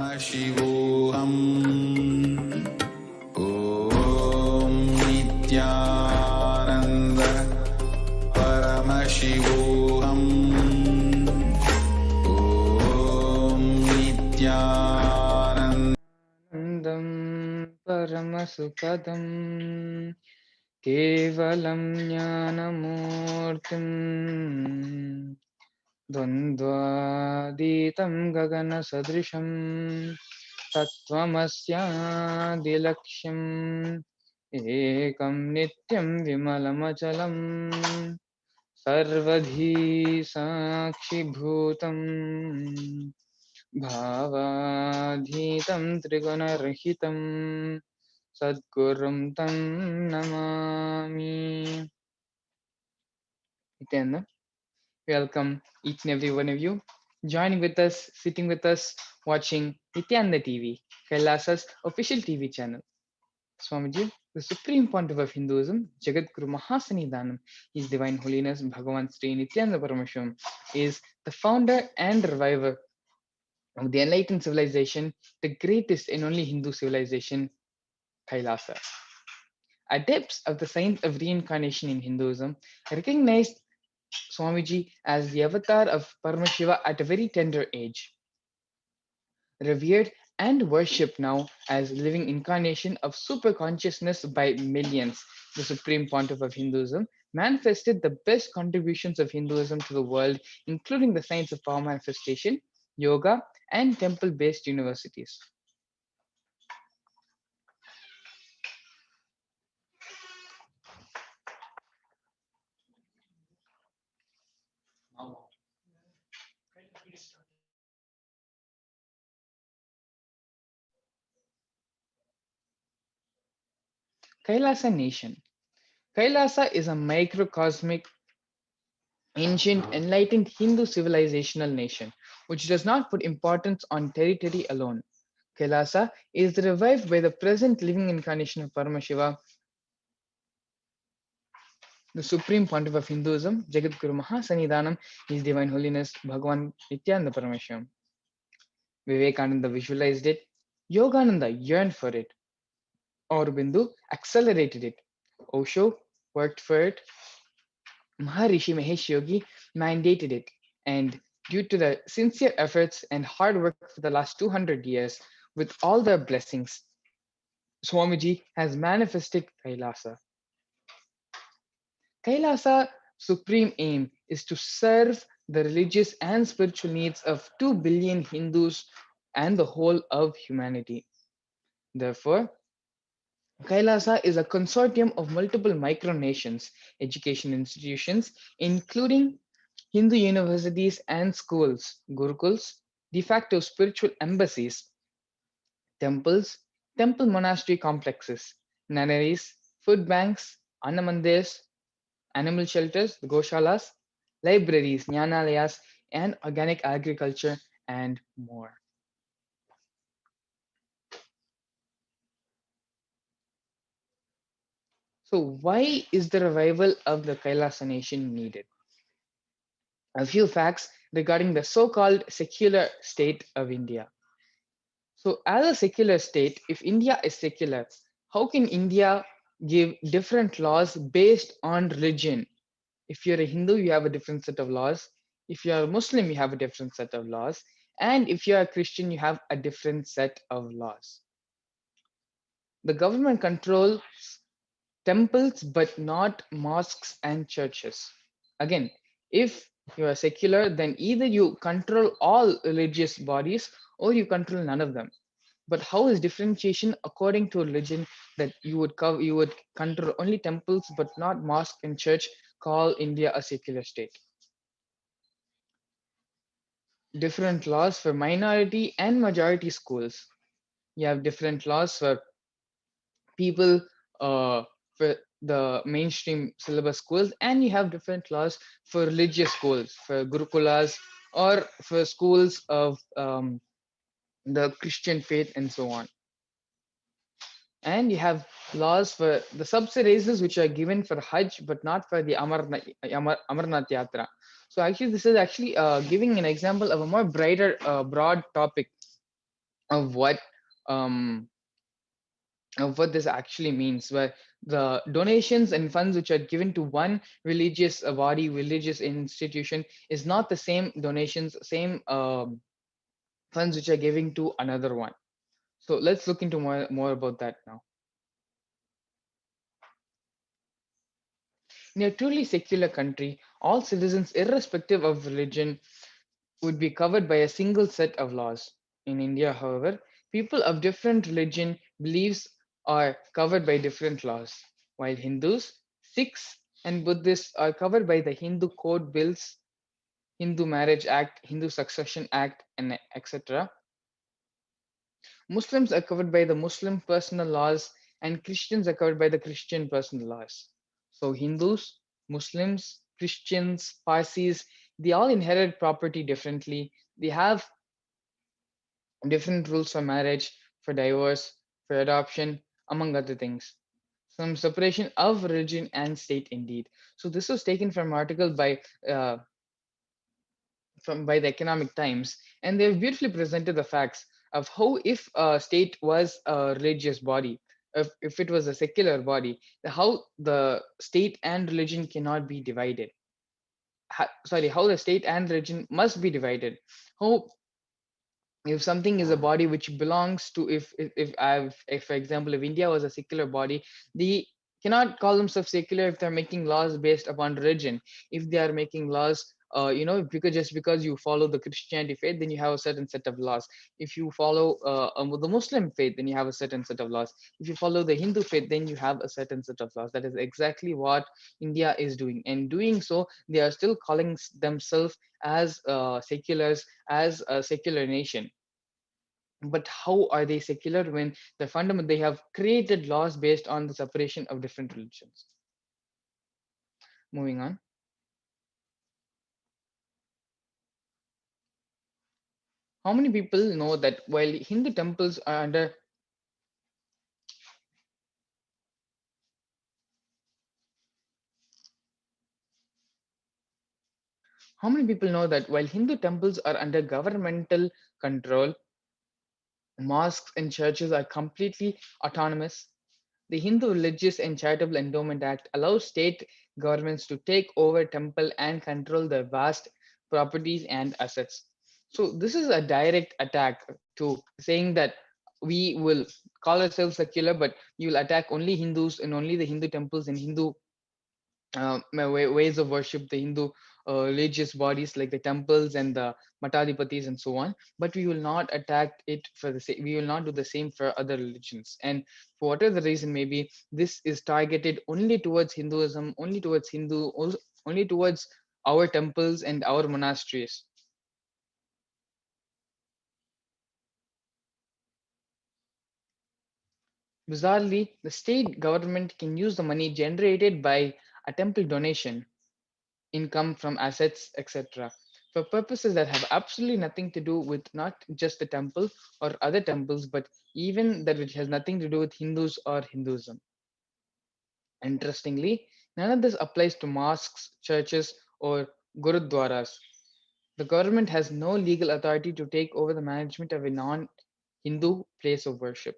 Paramashivoham. Om Nithyananda Paramashivoham. Om Nithyananda Anandam Paramasukadam Kevalam Jnanamurtim Dvandvaditam Gagana Sadrisham Tattvamasya Ekam Nityam Vimalamachalam Sarvadhi Sakshi Bhutam Bhavadhitam Trigunarahitam Sadgurum Tam Namami. Nityananda, welcome each and every one of you joining with us, sitting with us, watching Nityananda TV, Kailasa's official TV channel. Swamiji, the Supreme Pontiff of Hinduism, Jagatguru Mahasannidhanam, His Divine Holiness Bhagavan Sri Nithyananda Paramashivam, is the founder and reviver of the enlightened civilization, the greatest and only Hindu civilization, Kailasa. Adepts of the science of reincarnation in Hinduism recognized Swamiji as the avatar of Paramashiva at a very tender age, revered and worshipped now as living incarnation of super consciousness by millions. The Supreme Pontiff of Hinduism manifested the best contributions of Hinduism to the world, including the science of power manifestation, yoga, and temple-based universities. Kailasa Nation. Kailasa is a microcosmic, ancient, enlightened Hindu civilizational nation, which does not put importance on territory alone. Kailasa is revived by the present living incarnation of Paramashiva, the Supreme Pontiff of Hinduism, Jagatguru Mahasannidhanam, His Divine Holiness Bhagavan Nithyananda Paramashivam. Vivekananda visualized it, Yogananda yearned for it, Aurobindo accelerated it, Osho worked for it, Maharishi Mahesh Yogi mandated it, and due to the sincere efforts and hard work for the last 200 years, with all their blessings, Swamiji has manifested Kailasa. Kailasa supreme aim is to serve the religious and spiritual needs of 2 billion Hindus and the whole of humanity. Therefore, Kailasa is a consortium of multiple micronations, education institutions, including Hindu universities and schools, gurukuls, de facto spiritual embassies, temples, temple monastery complexes, nunneries, food banks, annamandirs, animal shelters, goshalas, libraries, jnanalayas, and organic agriculture, and more. So why is the revival of the Kailasa nation needed? A few facts regarding the so-called secular state of India. So as a secular state, if India is secular, how can India give different laws based on religion? If you're a Hindu, you have a different set of laws. If you're a Muslim, you have a different set of laws. And if you're a Christian, you have a different set of laws. The government controls temples, but not mosques and churches. Again, if you are secular, then either you control all religious bodies or you control none of them. But how is differentiation according to religion that you would control only temples but not mosque and church, call India a secular state? Different laws for minority and majority schools. You have different laws for people for the mainstream syllabus schools, and you have different laws for religious schools, for gurukulas, or for schools of the Christian faith, and so on. And you have laws for the subsidies which are given for Hajj, but not for the Amarnath Yatra. So actually, this is actually giving an example of a more broad topic of um, what this actually means, where the donations and funds which are given to one religious body, religious institution, is not the same donations, same funds which are giving to another one. So let's look into more about that now. In a truly secular country, all citizens, irrespective of religion, would be covered by a single set of laws. In India, however, people of different religion beliefs are covered by different laws, while Hindus, Sikhs, and Buddhists are covered by the Hindu Code Bills, Hindu Marriage Act, Hindu Succession Act, and etc. Muslims are covered by the Muslim personal laws, and Christians are covered by the Christian personal laws. So Hindus, Muslims, Christians, Parsis, they all inherit property differently. They have different rules for marriage, for divorce, for adoption, among other things. Some separation of religion and state, indeed. So this was taken from article uh, by the Economic Times, and they've beautifully presented the facts of how, if a state was a religious body, if it was a secular body, how the state and religion cannot be divided. How the state and religion must be divided. How, if something is a body which belongs to, if for example, if India was a secular body, they cannot call themselves secular if they're making laws based upon religion. If they are making laws, because just because you follow the Christianity faith, then you have a certain set of laws. If you follow the Muslim faith, then you have a certain set of laws. If you follow the Hindu faith, then you have a certain set of laws. That is exactly what India is doing, and doing so, they are still calling themselves as seculars, as a secular nation. But how are they secular when they have created laws based on the separation of different religions? Moving on. How many people know that while Hindu temples are under how many people know that while Hindu temples are under governmental control, mosques and churches are completely autonomous? The Hindu Religious and Charitable Endowment Act allows state governments to take over temple and control their vast properties and assets. So this is a direct attack to saying that we will call ourselves secular, but you will attack only Hindus and only the Hindu temples and Hindu ways of worship, the Hindu religious bodies like the temples and the matadipatis and so on. But we will not attack it for the same. We will not do the same for other religions. And for whatever the reason, maybe this is targeted only towards Hinduism, only towards our temples and our monasteries. Bizarrely, the state government can use the money generated by a temple donation, income from assets, etc., for purposes that have absolutely nothing to do with not just the temple or other temples, but even that which has nothing to do with Hindus or Hinduism. Interestingly, none of this applies to mosques, churches, or gurudwaras. The government has no legal authority to take over the management of a non Hindu place of worship.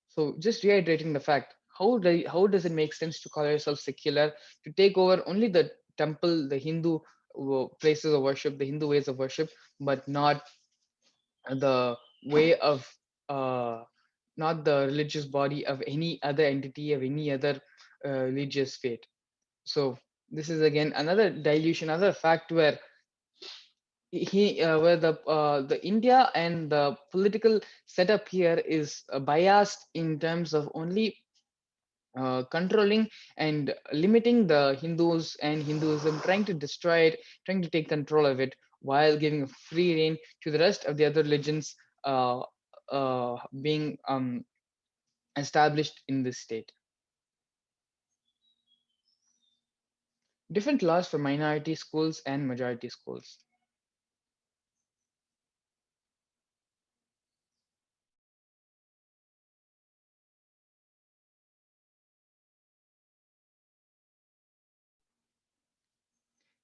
So, just reiterating the fact, how does it make sense to call yourself secular, to take over only the temple, the Hindu places of worship, the Hindu ways of worship, but not the way of uh, not the religious body of any other entity, of any other religious faith? So this is again another dilution, another fact where where the India and the political setup here is biased in terms of only controlling and limiting the Hindus and Hinduism, trying to destroy it, trying to take control of it, while giving a free reign to the rest of the other religions being established in this state. Different laws for minority schools and majority schools.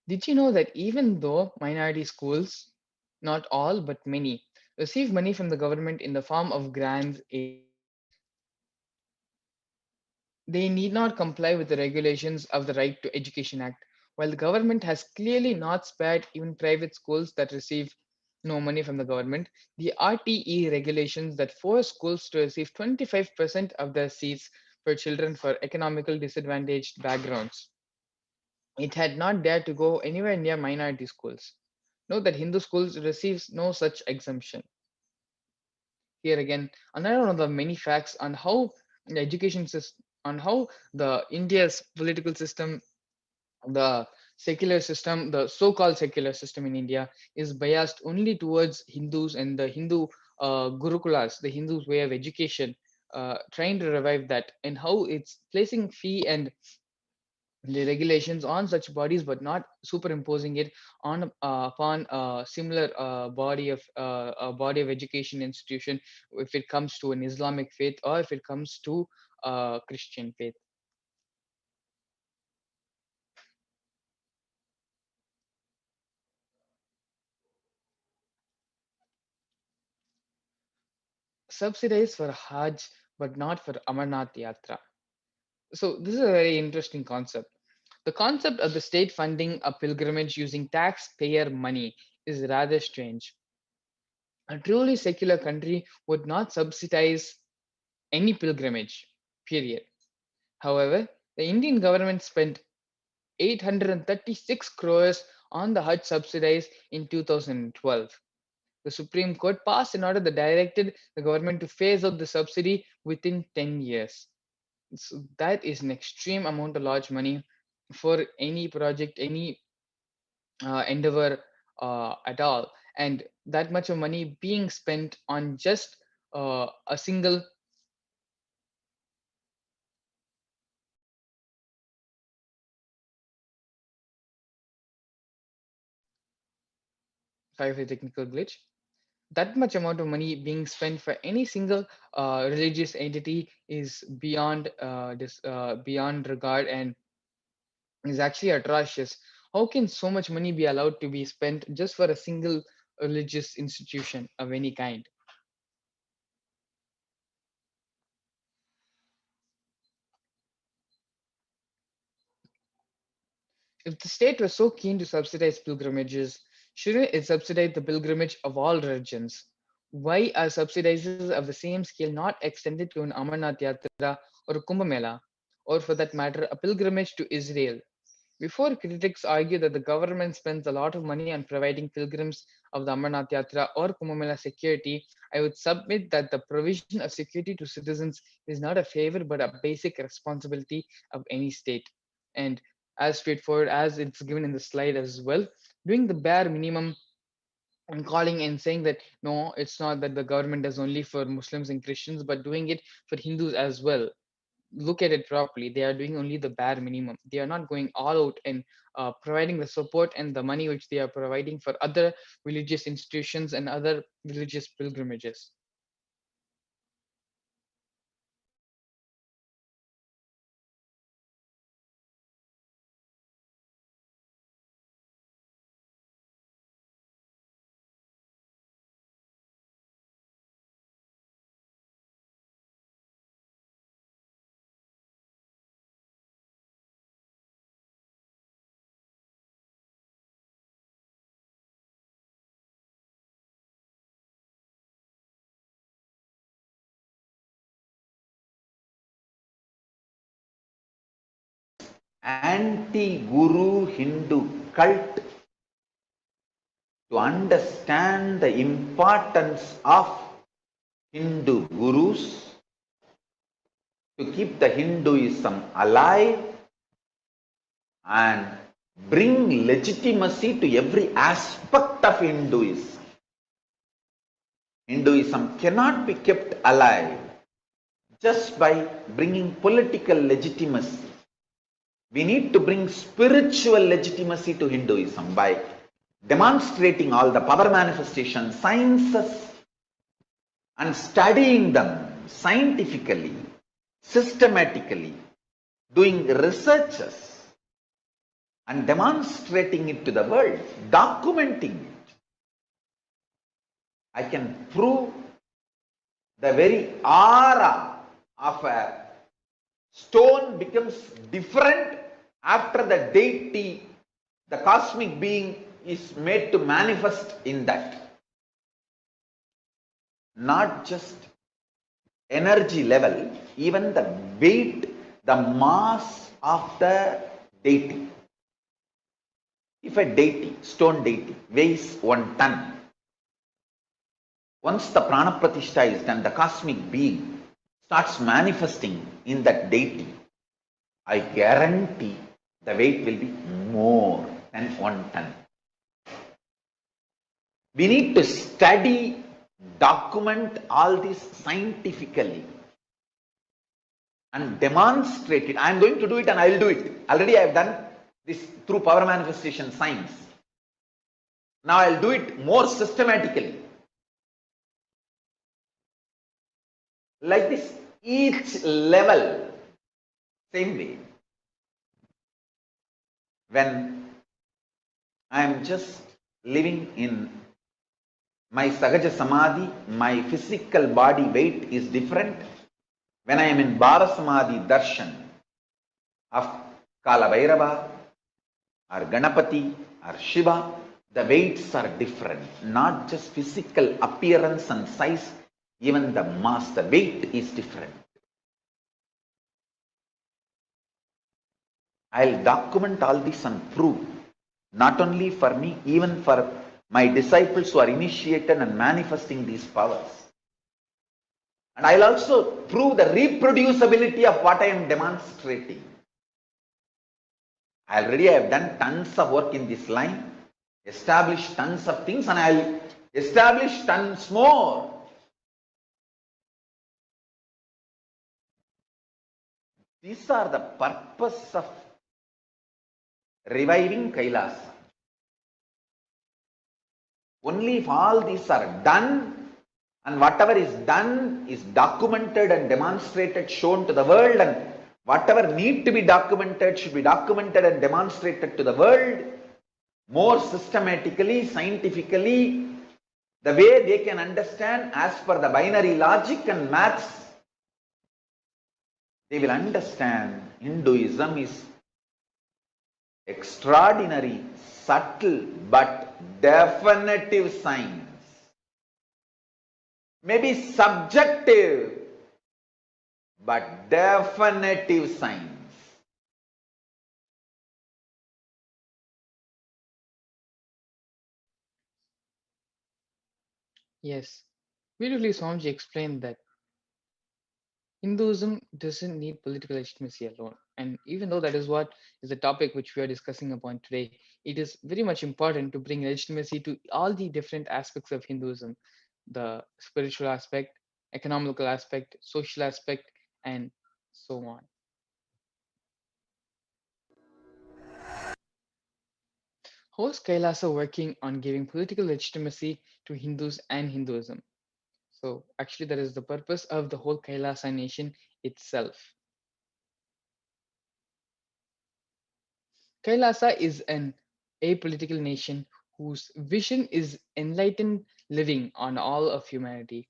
Did you know that even though minority schools, not all but many, receive money from the government in the form of grants. They need not comply with the regulations of the Right to Education Act. While the government has clearly not spared even private schools that receive no money from the government, the RTE regulations that force schools to receive 25% of their seats for children for economical disadvantaged backgrounds. It had not dared to go anywhere near minority schools. Note that Hindu schools receives no such exemption. Here again, another one of the many facts on how the education system, on how the India's political system, the secular system, the so-called secular system in India is biased only towards Hindus and the Hindu gurukulas, the Hindus' way of education, trying to revive that, and how it's placing fee and the regulations on such bodies, but not superimposing it on upon a similar body of education institution, if it comes to an Islamic faith or if it comes to Christian faith. Subsidized for Hajj, but not for Amarnath Yatra. So this is a very interesting concept. The concept of the state funding a pilgrimage using taxpayer money is rather strange. A truly secular country would not subsidize any pilgrimage, period. However, the Indian government spent 836 crores on the Hajj subsidies in 2012. The Supreme Court passed an order that directed the government to phase out the subsidy within 10 years. So that is an extreme amount of large money for any project, any endeavor at all. And that much of money being spent on just a single 5 technical glitch, that much amount of money being spent for any single religious entity is beyond beyond regard and is actually atrocious. How can so much money be allowed to be spent just for a single religious institution of any kind? If the state was so keen to subsidize pilgrimages, shouldn't it subsidize the pilgrimage of all religions? Why are subsidizes of the same scale not extended to an Amarnath Yatra or a Kumbh Mela, or for that matter, a pilgrimage to Israel? Before critics argue that the government spends a lot of money on providing pilgrims of the Amarnath Yatra or Kumbh Mela security, I would submit that the provision of security to citizens is not a favor but a basic responsibility of any state. And as straightforward as it's given in the slide as well, doing the bare minimum and calling and saying that no, it's not that the government does only for Muslims and Christians, but doing it for Hindus as well. Look at it properly. They are doing only the bare minimum. They are not going all out and providing the support and the money which they are providing for other religious institutions and other religious pilgrimages. Anti-Guru Hindu cult to understand the importance of Hindu gurus, to keep the Hinduism alive and bring legitimacy to every aspect of Hinduism. Hinduism cannot be kept alive just by bringing political legitimacy. We need to bring spiritual legitimacy to Hinduism by demonstrating all the power manifestation sciences and studying them scientifically, systematically, doing researches and demonstrating it to the world, documenting it. I can prove the very aura of a stone becomes different after the deity, the cosmic being, is made to manifest in that. Not just energy level, even the weight, the mass of the deity. If a deity, stone deity, weighs 1 ton, once the prana pratishtha is done, the cosmic being starts manifesting in that deity, I guarantee the weight will be more than 1 ton. We need to study, document all this scientifically and demonstrate it. I am going to do it and I will do it. Already I have done this through power manifestation science. Now I will do it more systematically. Like this, each level, same way. When I am just living in my Sahaja Samadhi, my physical body weight is different. When I am in Bhava Samadhi Darshan of Kalabhairavoham or Ganapati or Shiva, the weights are different. Not just physical appearance and size, even the mass, the weight is different. I'll document all this and prove, not only for me, even for my disciples who are initiated and manifesting these powers. And I'll also prove the reproducibility of what I am demonstrating. I already have done tons of work in this line, established tons of things, and I'll establish tons more. These are the purpose of reviving Kailasa. Only if all these are done, and whatever is done is documented and demonstrated, shown to the world, and whatever need to be documented should be documented and demonstrated to the world more systematically, scientifically, the way they can understand as per the binary logic and maths. They will understand Hinduism is extraordinary, subtle, but definitive science. Maybe subjective, but definitive science. Yes, beautifully Swamiji explained that Hinduism doesn't need political legitimacy alone. And even though that is what is the topic which we are discussing upon today, it is very much important to bring legitimacy to all the different aspects of Hinduism, the spiritual aspect, economical aspect, social aspect, and so on. How is Kailasa working on giving political legitimacy to Hindus and Hinduism? So actually, that is the purpose of the whole Kailasa nation itself. Kailasa is an apolitical nation whose vision is enlightened living on all of humanity.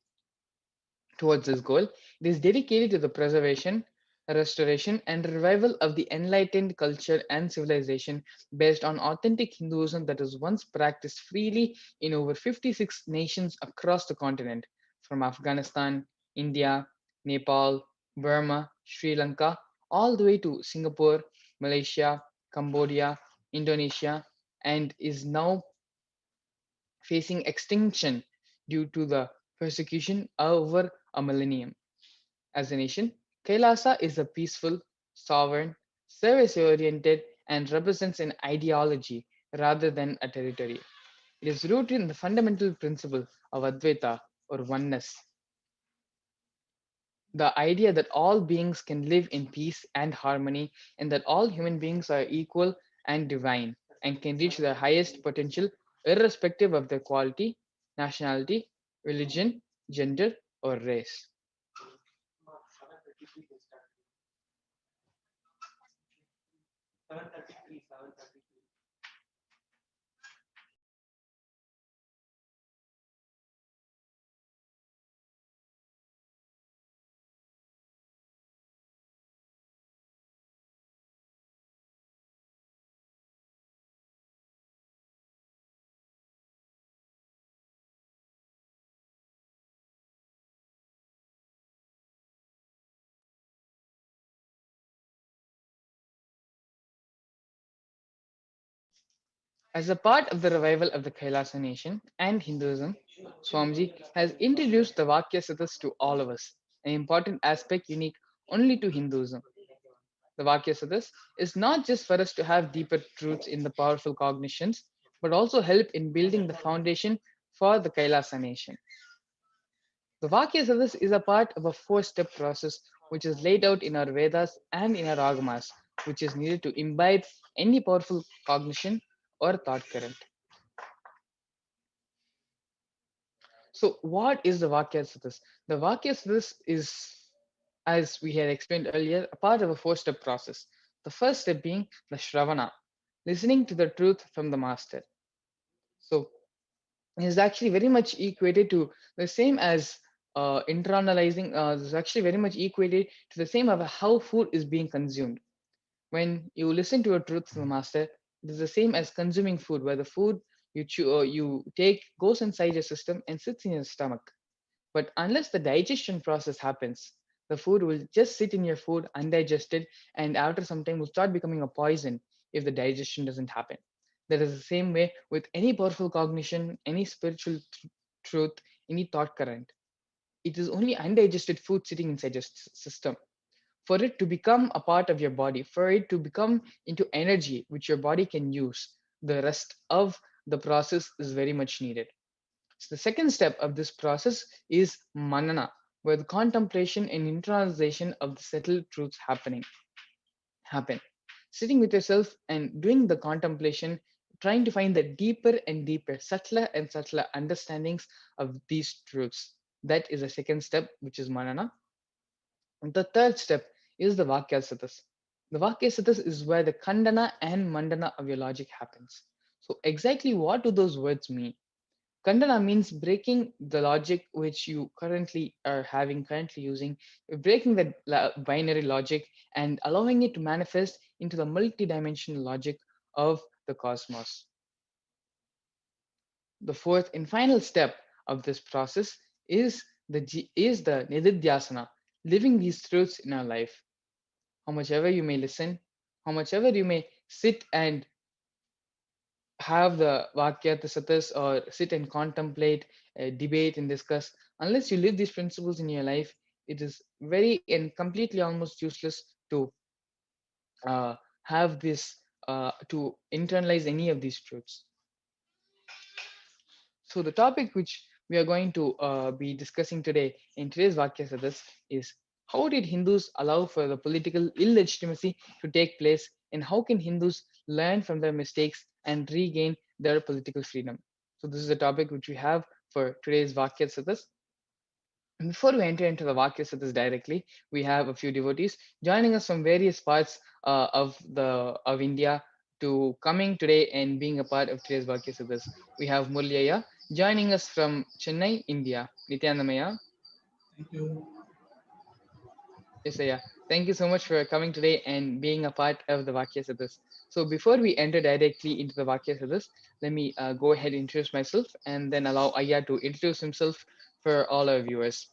Towards this goal, it is dedicated to the preservation, restoration, and revival of the enlightened culture and civilization based on authentic Hinduism that was once practiced freely in over 56 nations across the continent, from Afghanistan, India, Nepal, Burma, Sri Lanka, all the way to Singapore, Malaysia, Cambodia, Indonesia, and is now facing extinction due to the persecution over a millennium. As a nation, Kailasa is a peaceful, sovereign, service oriented, and represents an ideology rather than a territory. It is rooted in the fundamental principle of Advaita or oneness, the idea that all beings can live in peace and harmony, and that all human beings are equal and divine and can reach their highest potential irrespective of their quality, nationality, religion, gender, or race. As a part of the revival of the Kailasa nation and Hinduism, Swamiji has introduced the Vakyasatas to all of us, an important aspect unique only to Hinduism. The Vakyasatas is not just for us to have deeper truths in the powerful cognitions, but also help in building the foundation for the Kailasa nation. The Vakyasatas is a part of a four-step process which is laid out in our Vedas and in our Agamas, which is needed to imbibe any powerful cognition or thought current. So, what is the Vakyasatas? The Vakyasatas is, as we had explained earlier, a part of a four-step process. The first step being the Shravana, listening to the truth from the master. So, it is actually very much equated to the same as internalizing. Is actually very much equated to the same of how food is being consumed. When you listen to a truth from the master, it is the same as consuming food, where the food you take goes inside your system and sits in your stomach. But unless the digestion process happens, the food will just sit in your food undigested, and after some time will start becoming a poison if the digestion doesn't happen. That is the same way with any powerful cognition, any spiritual truth, any thought current. It is only undigested food sitting inside your system. For it to become a part of your body, for it to become into energy which your body can use, the rest of the process is very much needed. So the second step of this process is manana, where the contemplation and internalization of the settled truths happen. Sitting with yourself and doing the contemplation, trying to find the deeper and deeper, subtler and subtler understandings of these truths. That is the second step, which is manana. And the third step is the Vakyasatas. The Vakyasatas is where the Khandana and Mandana of your logic happens. So exactly what do those words mean? Khandana means breaking the logic which you currently using, breaking the binary logic and allowing it to manifest into the multidimensional logic of the cosmos. The fourth and final step of this process is the nididhyasana, living these truths in our life. How much ever you may listen, how much ever you may sit and have the Vakyasatas or sit and contemplate, debate and discuss, unless you live these principles in your life, it is very and completely almost useless to uh, have this, to internalize any of these truths. So the topic which we are going to be discussing today in today's Vakyasatas is how did Hindus allow for the political illegitimacy to take place, and how can Hindus learn from their mistakes and regain their political freedom? So this is the topic which we have for today's Vakyasatas. And before we enter into the Vakyasatas directly, we have a few devotees joining us from various parts of India to coming today and being a part of today's Vakyasatas. We have Mulyaya joining us from Chennai, India. Nityanamaya. Thank you. Yes, yeah. Thank you so much for coming today and being a part of the Vakyasatas. So before we enter directly into the Vakyasatas, let me go ahead and introduce myself and then allow Aya to introduce himself for all our viewers.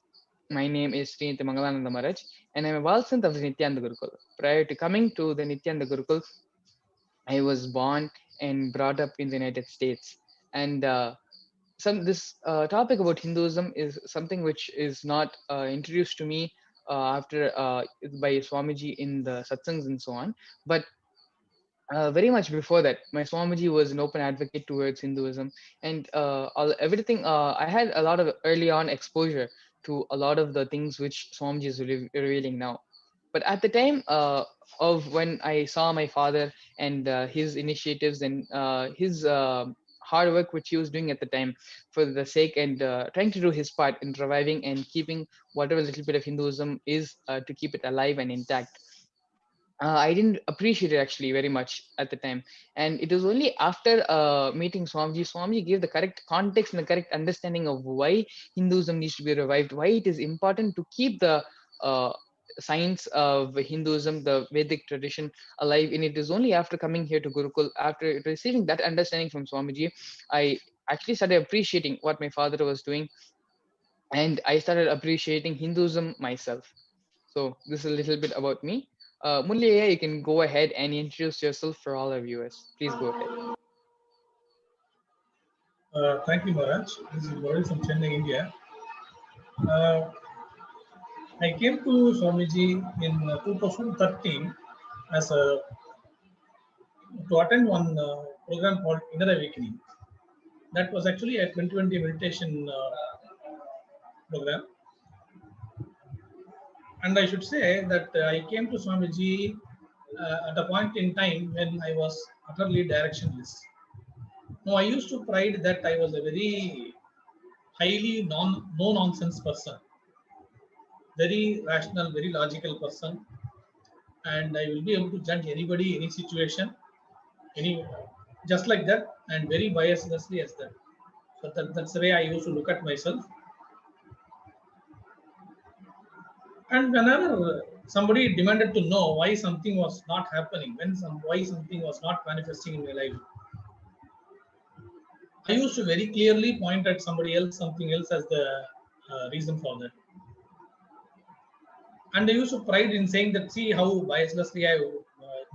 My name is Srinitha Mangalananda Maharaj, and I'm a Valsant of the Nityananda Gurukul. Prior to coming to the Nityananda Gurukul, I was born and brought up in the United States. And this topic about Hinduism is something which is not introduced to me after by Swamiji in the satsangs and so on. But very much before that, my Swamiji was an open advocate towards Hinduism, and everything. I had a lot of early on exposure to a lot of the things which Swamiji is revealing now. But at the time of when I saw my father and his initiatives and his hard work which he was doing at the time for the sake and trying to do his part in reviving and keeping whatever little bit of Hinduism is to keep it alive and intact, I didn't appreciate it actually very much at the time. And it was only after meeting Swamiji gave the correct context and the correct understanding of why Hinduism needs to be revived, why it is important to keep the uh, science of Hinduism, the Vedic tradition alive. And it is only after coming here to Gurukul, after receiving that understanding from Swamiji, I actually started appreciating what my father was doing, and I started appreciating Hinduism myself. So this is a little bit about me. Mulya, you can go ahead and introduce yourself for all our viewers. Please go ahead. Thank you, Maharaj. This is Varun from Chennai, India. Uh, I came to Swamiji in 2013 as a to attend one program called Inner Awakening. That was actually a 2020 meditation program, and I should say that I came to Swamiji at a point in time when I was utterly directionless. Now, I used to pride that I was a very highly no nonsense person, very rational, very logical person, and I will be able to judge anybody, any situation, any just like that, and very biaslessly as that. So that's the way I used to look at myself. And whenever somebody demanded to know why something was not happening, why something was not manifesting in my life, I used to very clearly point at somebody else, something else as the reason for that. And I used to pride in saying that, see how biaslessly I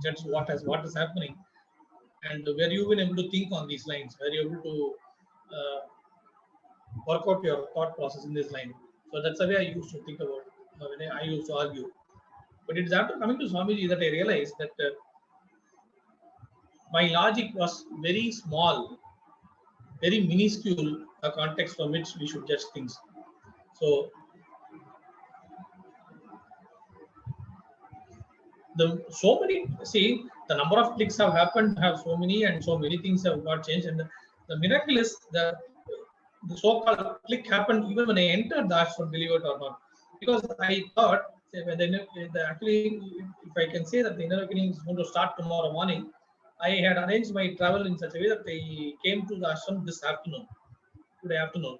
judge what is happening, and were you been able to think on these lines? Were you able to uh, work out your thought process in this line? So that's the way I used to think about when I used to argue. But it's after coming to Swamiji that I realized that my logic was very small, very minuscule a context from which we should judge things. So so many, see, the number of clicks have happened, have so many, and so many things have got changed. And the miracle is the so-called click happened even when I entered the ashram, believe it or not, because I thought actually, if I can say that the inner awakening is going to start tomorrow morning, I had arranged my travel in such a way that I came to the ashram this afternoon, today afternoon.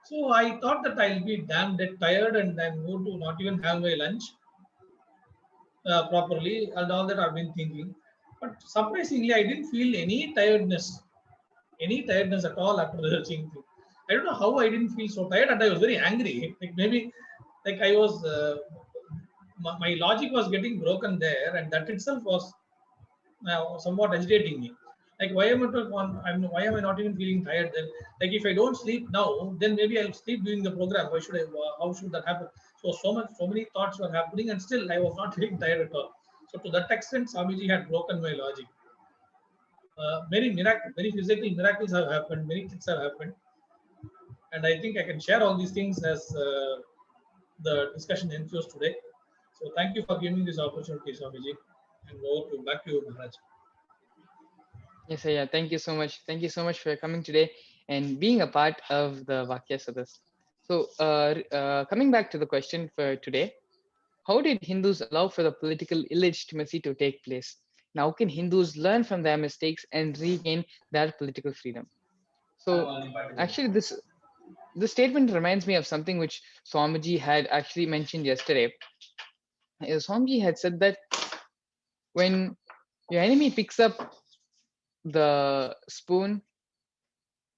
So I thought that I'll be damn dead tired and I'm going to not even have my lunch properly, and all that I've been thinking. But surprisingly, I didn't feel any tiredness at all after researching. I don't know how I didn't feel so tired, and I was very angry. Like maybe, like I was, my logic was getting broken there, and that itself was somewhat agitating me. Like why am I not even feeling tired then? Like if I don't sleep now, then maybe I'll sleep during the program. Why should I? How should that happen? So many thoughts were happening, and still I was not feeling tired at all. So to that extent, Swamiji had broken my logic. Many physical miracles have happened, many things have happened, and I think I can share all these things as the discussion ensues today. So thank you for giving me this opportunity, Swamiji, and back to you, Maharaj. Yes, yeah. Thank you so much. Thank you so much for coming today and being a part of the Vakya Sadas. So, coming back to the question for today, how did Hindus allow for the political illegitimacy to take place? Now, can Hindus learn from their mistakes and regain their political freedom? So, actually, this statement reminds me of something which Swamiji had actually mentioned yesterday. Swamiji had said that when your enemy picks up the spoon,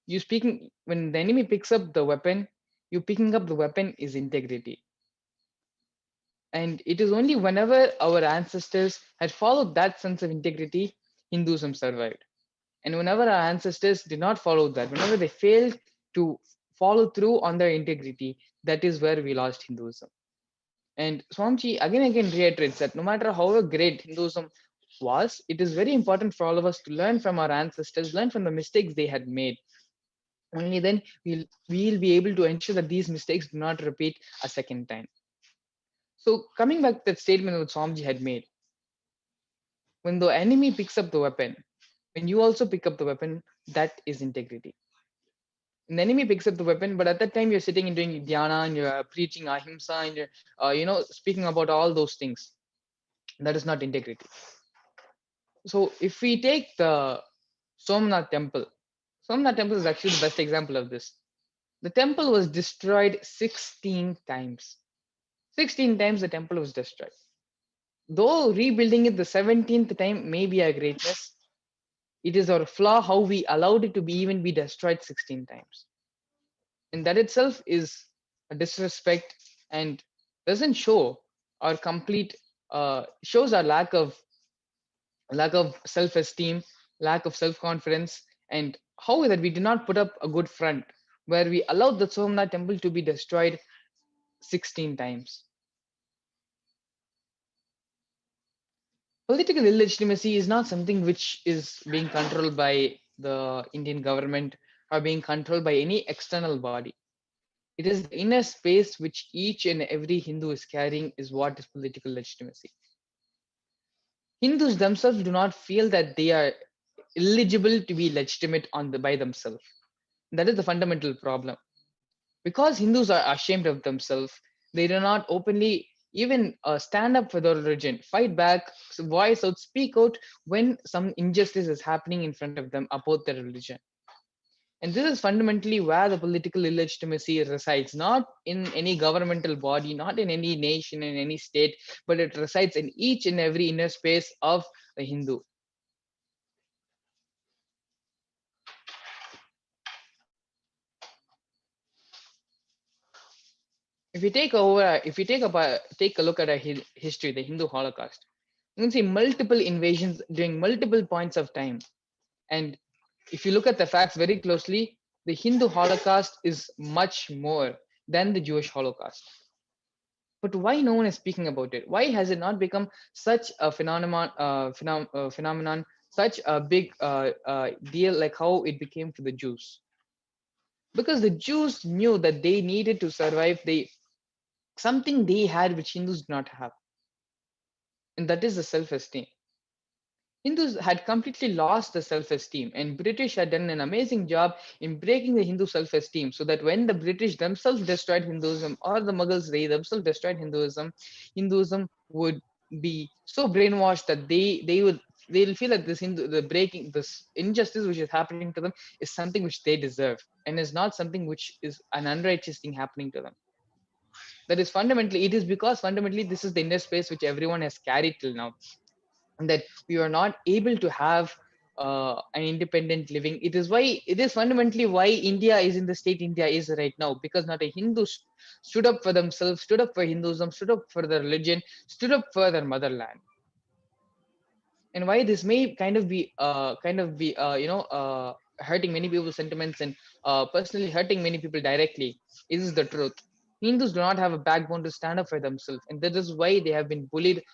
when the enemy picks up the weapon, you picking up the weapon is integrity. And it is only whenever our ancestors had followed that sense of integrity, Hinduism survived. And whenever our ancestors did not follow that, whenever they failed to follow through on their integrity, that is where we lost Hinduism. And Swamiji again reiterates that no matter how great Hinduism was, it is very important for all of us to learn from our ancestors, learn from the mistakes they had made. Only then we'll be able to ensure that these mistakes do not repeat a second time. So coming back to that statement that Swamiji had made, when the enemy picks up the weapon, when you also pick up the weapon, that is integrity. An enemy picks up the weapon, but at that time you're sitting and doing dhyana and you're preaching ahimsa and you're speaking about all those things. That is not integrity. So if we take the Somnath temple is actually the best example of this. The temple was destroyed 16 times. 16 times the temple was destroyed. Though rebuilding it the 17th time may be a greatness, it is our flaw how we allowed it to be destroyed 16 times. And that itself is a disrespect and doesn't show our complete, shows our lack of self-esteem, lack of self-confidence, And how that we did not put up a good front where we allowed the Somnath temple to be destroyed 16 times. Political illegitimacy is not something which is being controlled by the Indian government or being controlled by any external body. It is the inner space which each and every Hindu is carrying is what is political legitimacy. Hindus themselves do not feel that they are eligible to be legitimate by themselves. That is the fundamental problem. Because Hindus are ashamed of themselves, they do not openly even stand up for their religion, fight back, voice out, speak out when some injustice is happening in front of them about their religion. And this is fundamentally where the political illegitimacy resides, not in any governmental body, not in any nation, in any state, but it resides in each and every inner space of a Hindu. If we take a look at our history, the Hindu Holocaust, you can see multiple invasions during multiple points of time. And if you look at the facts very closely, the Hindu Holocaust is much more than the Jewish Holocaust. But why no one is speaking about it? Why has it not become such a phenomenon, such a big deal like how it became for the Jews? Because the Jews knew that they needed to survive. Something they had which Hindus do not have, and that is the self-esteem. Hindus had completely lost the self-esteem, and British had done an amazing job in breaking the Hindu self-esteem, so that when the British themselves destroyed Hinduism, or the Mughals they themselves destroyed Hinduism would be so brainwashed that they'll feel that this injustice which is happening to them is something which they deserve, and is not something which is an unrighteous thing happening to them. It is because fundamentally this is the inner space which everyone has carried till now, and that we are not able to have an independent living. It is fundamentally why India is in the state India is right now, because not a Hindu stood up for themselves, stood up for Hinduism, stood up for their religion, stood up for their motherland. And why this may hurting many people's sentiments and personally hurting many people directly is the truth. Hindus do not have a backbone to stand up for themselves, and that is why they have been bullied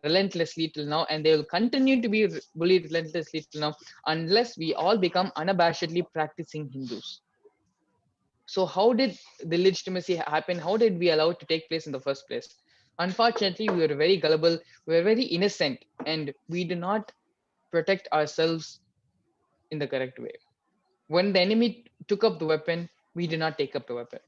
relentlessly till now, and they will continue to be bullied relentlessly till now unless we all become unabashedly practicing Hindus. So how did the legitimacy happen? How did we allow it to take place in the first place? Unfortunately, we were very gullible, we were very innocent, and we do not protect ourselves in the correct way. When the enemy took up the weapon, we did not take up the weapon.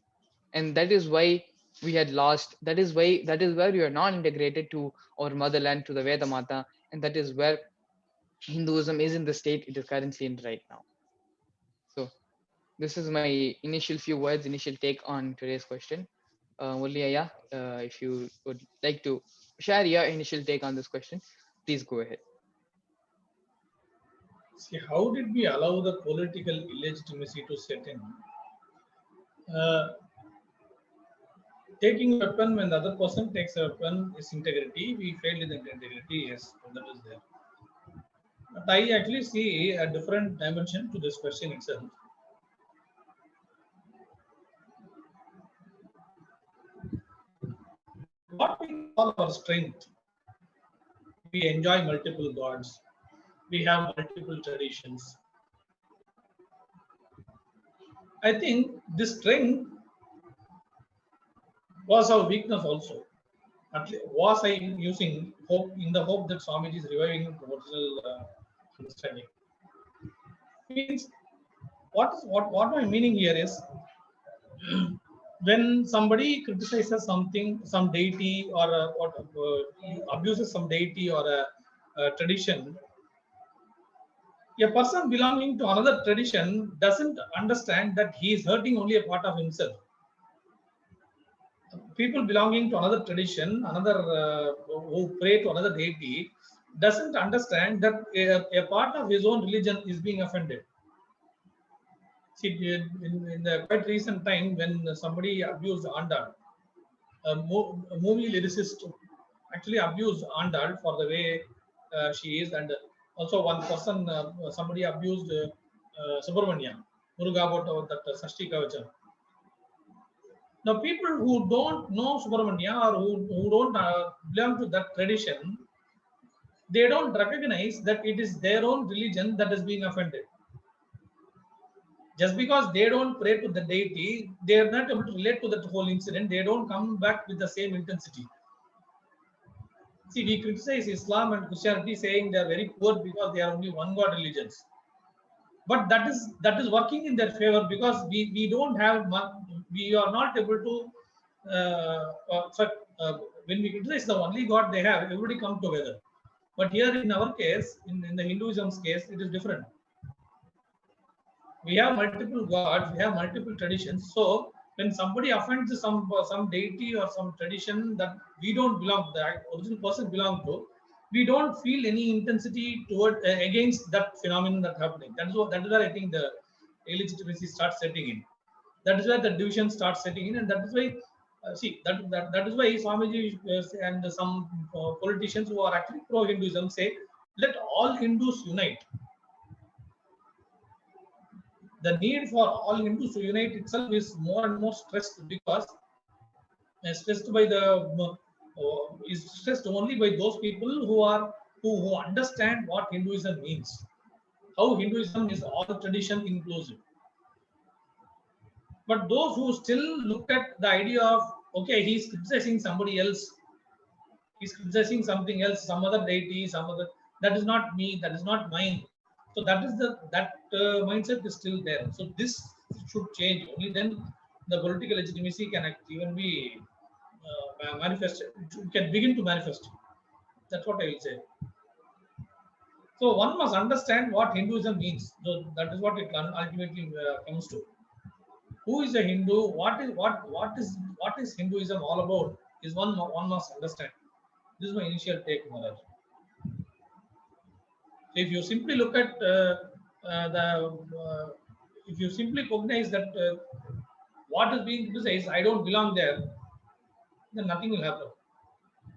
And that is why we had lost. That is where we are not integrated to our motherland, to the Veda Mata, and that is where Hinduism is in the state it is currently in right now. So this is my initial take on today's question. Mulliya, if you would like to share your initial take on this question, please go ahead. See, how did we allow the political illegitimacy to set in? Taking a weapon when the other person takes a weapon is integrity. We failed in the integrity, yes, that is there. But I actually see a different dimension to this question itself. What we call our strength, we enjoy multiple gods, we have multiple traditions. I think this strength was our weakness also. At least was I using hope in the hope that Swamiji is reviving the original understanding. Means what my meaning here is, when somebody criticizes something, some deity, or abuses some deity or a tradition, a person belonging to another tradition doesn't understand that he is hurting only a part of himself. People belonging to another tradition, who pray to another deity, doesn't understand that a part of his own religion is being offended. See, in the quite recent time, when somebody abused Andal, a movie lyricist actually abused Andal for the way she is, and also one person, somebody abused Subramanya, Muruga about that Sashti Kavacham. Now, people who don't know Subramanya or who don't belong to that tradition, they don't recognize that it is their own religion that is being offended. Just because they don't pray to the deity, they are not able to relate to that whole incident. They don't come back with the same intensity. See, we criticize Islam and Christianity saying they are very poor because they are only one God religions. But that is working in their favor because we don't have we are not able to when we criticize the only God they have, everybody come together. But here in our case, in the Hinduism's case, it is different. We have multiple gods, we have multiple traditions. So when somebody offends some deity or some tradition that we don't belong, that original person belong to, we don't feel any intensity toward against that phenomenon that's happening. That is where I think the illegitimacy starts setting in. That is where the division starts setting in, and that is why that is why Swamiji and some politicians who are actually pro-Hinduism say, let all Hindus unite. The need for all Hindus to unite itself is more and more stressed because stressed by is stressed only by those people who understand what Hinduism means, how Hinduism is all tradition inclusive. But those who still look at the idea of, okay, he's criticizing somebody else, he's criticizing something else, some other deity, some other, that is not me, that is not mine. So that mindset is still there. So this should change. Only then the political legitimacy can even be manifested. It can begin to manifest. That's what I will say. So one must understand what Hinduism means. So that is what it ultimately comes to. Who is a Hindu? What is Hinduism all about? Is one must understand. This is my initial take, Maharaj. So if you simply look at if you simply recognize that what is being criticized, I don't belong there, then nothing will happen.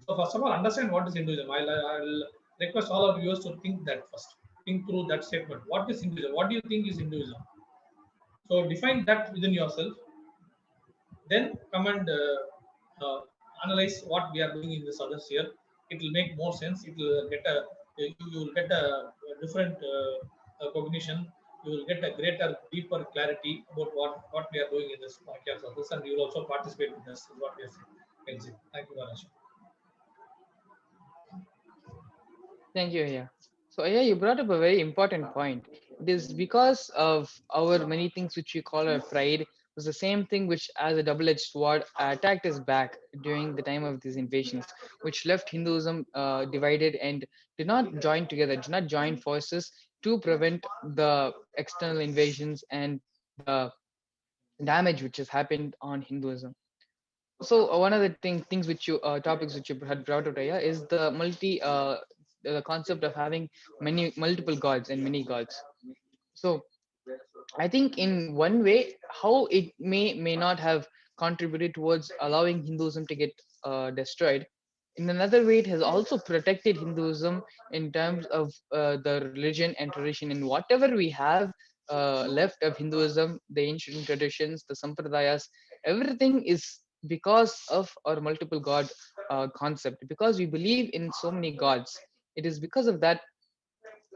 So first of all, understand what is Hinduism. I'll request all of you to think that first. Think through that statement. What is Hinduism? What do you think is Hinduism? So define that within yourself. Then come and analyze what we are doing in this other sphere. It will make more sense. It will get you will get a different cognition. You will get a greater, deeper clarity about what we are doing in this podcast of this, and you will also participate in this. Is what we are saying. Thank you, Maharaj. Thank you, Aya. So, Aya, you brought up a very important point. It is because of our many things which we call our pride was the same thing which, as a double-edged sword, attacked us back during the time of these invasions, which left Hinduism divided and did not join together, did not join forces to prevent the external invasions and the damage which has happened on Hinduism. So one of the things which you topics which you had brought out here is the concept of having multiple gods and many gods. So I think in one way how it may not have contributed towards allowing Hinduism to get destroyed. In another way, it has also protected Hinduism in terms of the religion and tradition. And whatever we have left of Hinduism, the ancient traditions, the sampradayas, everything is because of our multiple god concept. Because we believe in so many gods, it is because of that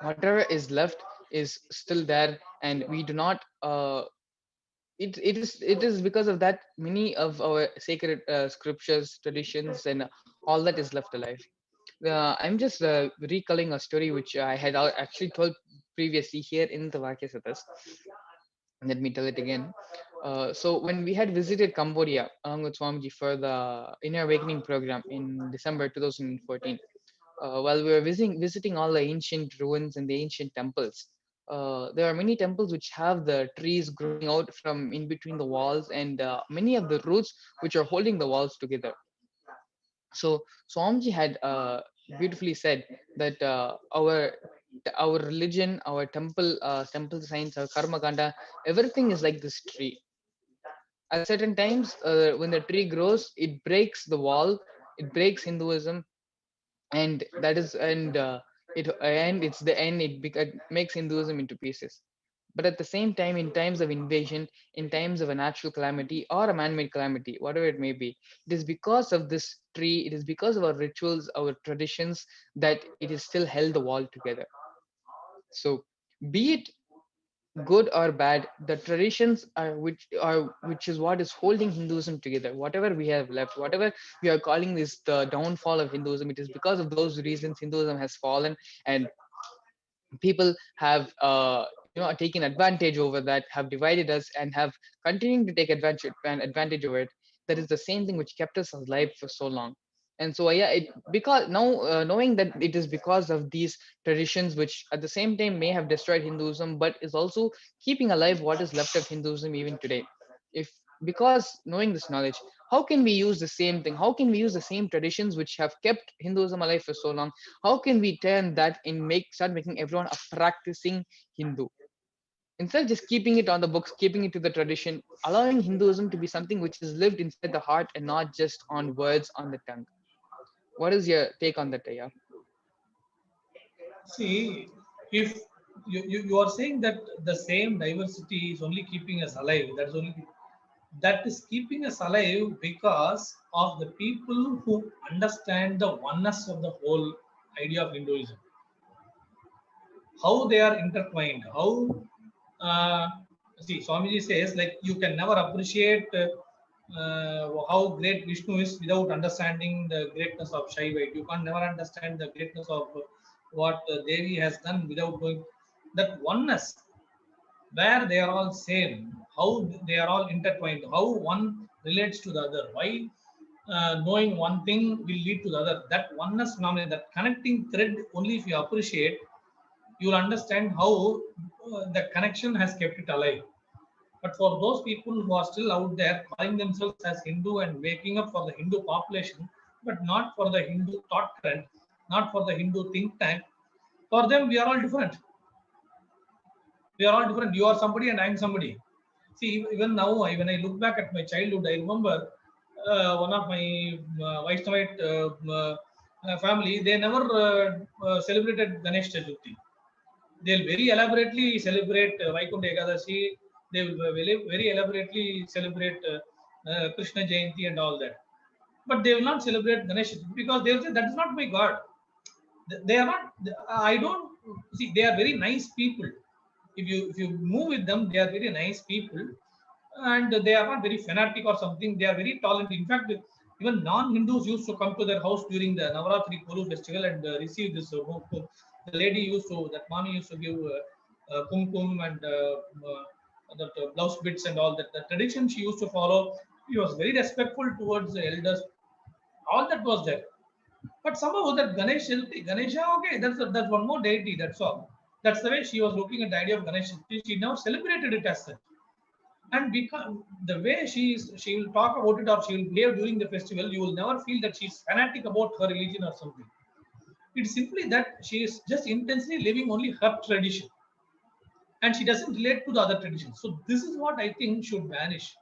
whatever is left is still there, and we do not. It is because of that many of our sacred scriptures, traditions, and all that is left alive. I'm just recalling a story which I had actually told previously here in the Vakyasatas. Let me tell it again. So when we had visited Cambodia along with Swamiji for the Inner Awakening program in December 2014, while we were visiting all the ancient ruins and the ancient temples, there are many temples which have the trees growing out from in between the walls, and many of the roots which are holding the walls together. So Swamiji had beautifully said that our religion, our temple science, our karma kanda, everything is like this tree. At certain times, when the tree grows, it breaks the wall, it breaks Hinduism, and that is and it's the end. It makes Hinduism into pieces. But at the same time, in times of invasion, in times of a natural calamity or a man-made calamity, whatever it may be, it is because of this tree, it is because of our rituals, our traditions, that it is still held the wall together. So be it good or bad, the traditions which is what is holding Hinduism together. Whatever we have left, whatever we are calling this the downfall of Hinduism, it is because of those reasons Hinduism has fallen, and people have taken advantage over that, have divided us, and have continuing to take advantage of it. That is the same thing which kept us alive for so long. And so yeah, because now, knowing that it is because of these traditions which at the same time may have destroyed Hinduism, but is also keeping alive what is left of Hinduism even today. If Because knowing this knowledge, how can we use the same thing, how can we use the same traditions which have kept Hinduism alive for so long, how can we turn that and start making everyone a practicing Hindu, instead of just keeping it on the books, keeping it to the tradition, allowing Hinduism to be something which is lived inside the heart and not just on words on the tongue. What is your take on that, Aya? See, if you are saying that the same diversity is only keeping us alive, that is keeping us alive because of the people who understand the oneness of the whole idea of Hinduism, how they are intertwined, how see, Swamiji says, like, you can never appreciate how great Vishnu is without understanding the greatness of Shaivite. You can never understand the greatness of what Devi has done without knowing that oneness, where they are all same, how they are all intertwined, how one relates to the other, why knowing one thing will lead to the other. That oneness phenomenon, that connecting thread, only if you appreciate, you will understand how the connection has kept it alive. But for those people who are still out there calling themselves as Hindu and waking up for the Hindu population, but not for the Hindu thought current, not for the Hindu think tank, for them we are all different. We are all different. You are somebody and I am somebody. See, even now, when I look back at my childhood, I remember one of my Vaishnavite family, they never celebrated Ganesh Chaturthi. They'll very elaborately celebrate Vaikuntha Ekadashi. They will very elaborately celebrate Krishna Jayanti and all that. But they will not celebrate Ganesh because they will say that is not my God. They are not. I don't see. They are very nice people. If you move with them, they are very nice people, and they are not very fanatic or something. They are very tolerant. In fact, even non-Hindus used to come to their house during the Navaratri Polu festival and receive this. The lady used to, that mommy used to give kumkum and that blouse bits and all that. The tradition she used to follow. She was very respectful towards the elders. All that was there. But somehow that Ganesha, okay, that's one more deity. That's all. That's the way she was looking at the idea of Ganesha. She never celebrated it as such. And because the way she will talk about it or she will behave during the festival, you will never feel that she's fanatic about her religion or something. It's simply that she is just intensely living only her tradition, and she doesn't relate to the other traditions. So this is what I think should vanish.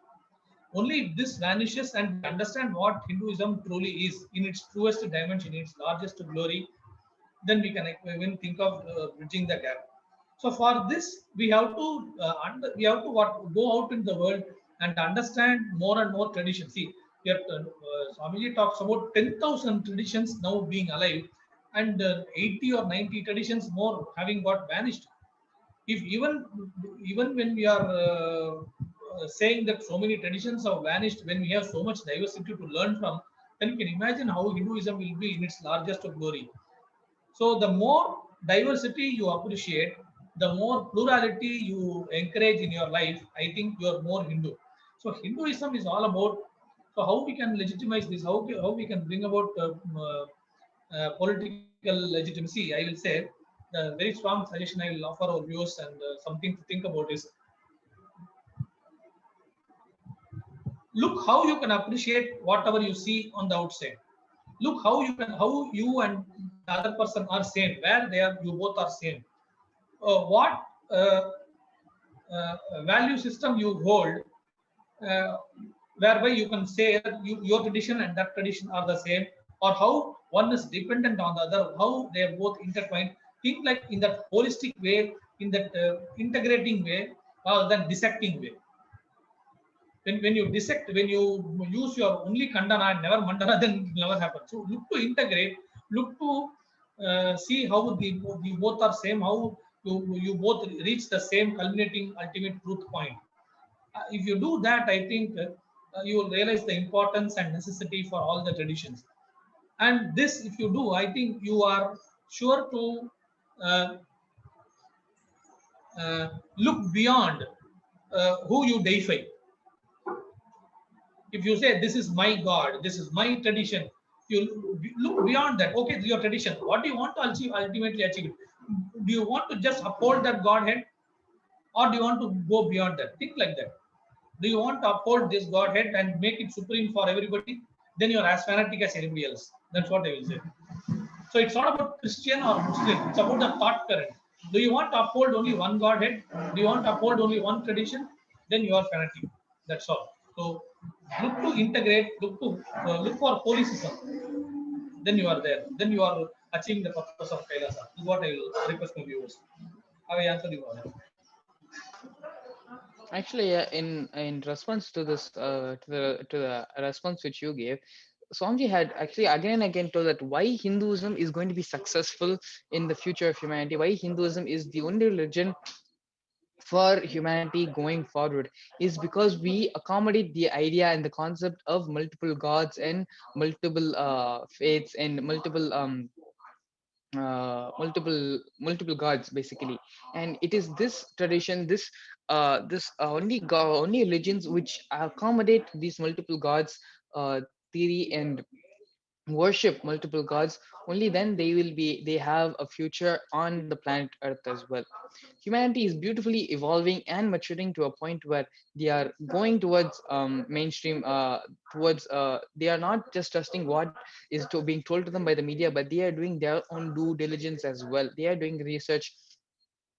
Only if this vanishes and we understand what Hinduism truly is in its truest dimension, in its largest glory, then we can even think of bridging the gap. So for this, we have to go out in the world and understand more and more traditions. See, here Swamiji talks about 10,000 traditions now being alive, and 80 or 90 traditions more having got vanished. If even when we are saying that so many traditions have vanished, when we have so much diversity to learn from, then you can imagine how Hinduism will be in its largest glory. So the more diversity you appreciate, the more plurality you encourage in your life, I think you are more Hindu. So Hinduism is all about, so how we can legitimize this, how we can bring about political legitimacy. I will say the very strong suggestion I will offer our viewers and something to think about is, look how you can appreciate whatever you see on the outside. Look how you and the other person are same, where they are, you both are same. What value system you hold, uh, whereby you can say that your tradition and that tradition are the same, or how one is dependent on the other, how they are both intertwined. Think like in that holistic way, in that integrating way rather than dissecting way. When you dissect, when you use your only kandana and never mandana, then it will never happen. So look to integrate, look to see how the both are same, how you both reach the same culminating ultimate truth point. If you do that, I think you will realize the importance and necessity for all the traditions. And this, if you do, I think you are sure to look beyond who you deify. If you say this is my God, this is my tradition, you look beyond that. Okay, your tradition. What do you want to achieve? Ultimately achieve? Do you want to just uphold that Godhead, or do you want to go beyond that? Think like that. Do you want to uphold this Godhead and make it supreme for everybody? Then you are as fanatic as anybody else. That's what I will say. So it's not about Christian or Muslim. It's about the thought current. Do you want to uphold only one Godhead? Do you want to uphold only one tradition? Then you are fanatic. That's all. So look to integrate. Look for holism. Then you are there. Then you are achieving the purpose of Kailasa. This is what I will request my viewers. Have I answered you? Actually, in response to this, to the response which you gave, Swamiji had actually again and again told that why Hinduism is going to be successful in the future of humanity, why Hinduism is the only religion for humanity going forward, is because we accommodate the idea and the concept of multiple gods and multiple faiths and multiple gods basically. And it is this tradition, this only religions which accommodate these multiple gods theory and worship multiple gods, only then they have a future on the planet Earth as well. Humanity is beautifully evolving and maturing to a point where they are going towards mainstream, towards they are not just trusting what is being told to them by the media, but they are doing their own due diligence as well. They are doing research,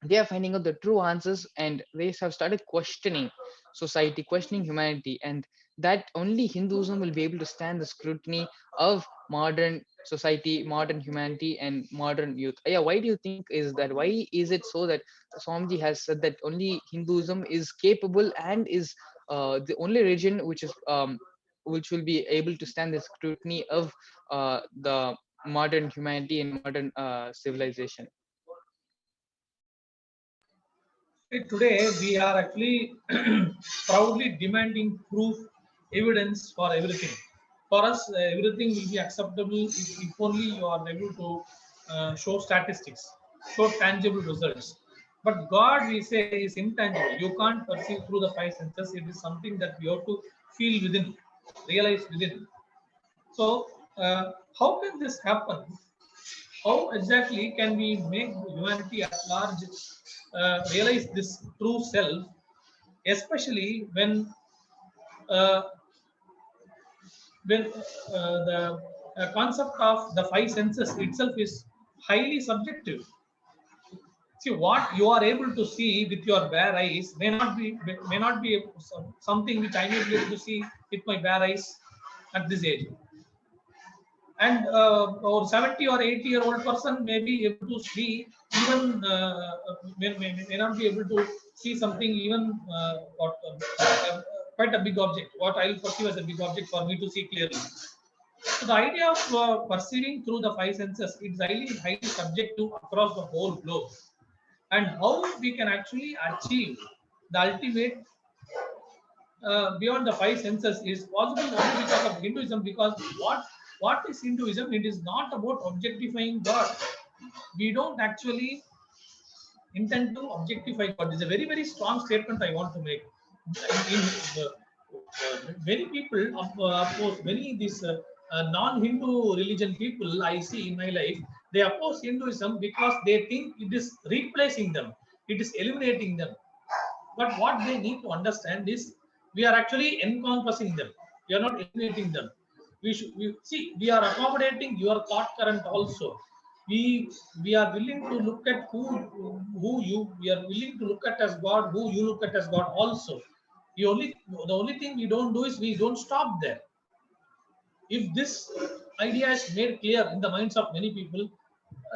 they are finding out the true answers, and they have started questioning society, questioning humanity, and that only Hinduism will be able to stand the scrutiny of modern society, modern humanity, and modern youth. Yeah, why do you think is that? Why is it so that Swamiji has said that only Hinduism is capable and is the only religion which will be able to stand the scrutiny of the modern humanity and modern civilization? Today, we are actually proudly demanding proof, evidence for everything. For us, everything will be acceptable if only you are able to show statistics, show tangible results. But God, we say, is intangible. You can't perceive through the five senses. It is something that you have to feel within, realize within. So, how can this happen? How exactly can we make humanity at large realize this true self, especially when uh, the concept of the five senses itself is highly subjective. See, what you are able to see with your bare eyes may not be something which I may be able to see with my bare eyes at this age. And or 70 or 80-year-old person may be able to see even may not be able to see something even quite a big object, what I will perceive as a big object for me to see clearly. So the idea of perceiving through the five senses is highly subjective across the whole globe. And how we can actually achieve the ultimate beyond the five senses is possible only because of Hinduism. Because what is Hinduism? It is not about objectifying God. We don't actually intend to objectify God. It's a very, very strong statement I want to make. Many people oppose, many these non-Hindu religion people I see in my life, they oppose Hinduism because they think it is replacing them, it is eliminating them. But what they need to understand is we are actually encompassing them. We are not eliminating them. We are accommodating your thought current also. We are willing to look at we are willing to look at as God, who you look at as God also. The only thing we don't do is we don't stop there. If this idea is made clear in the minds of many people,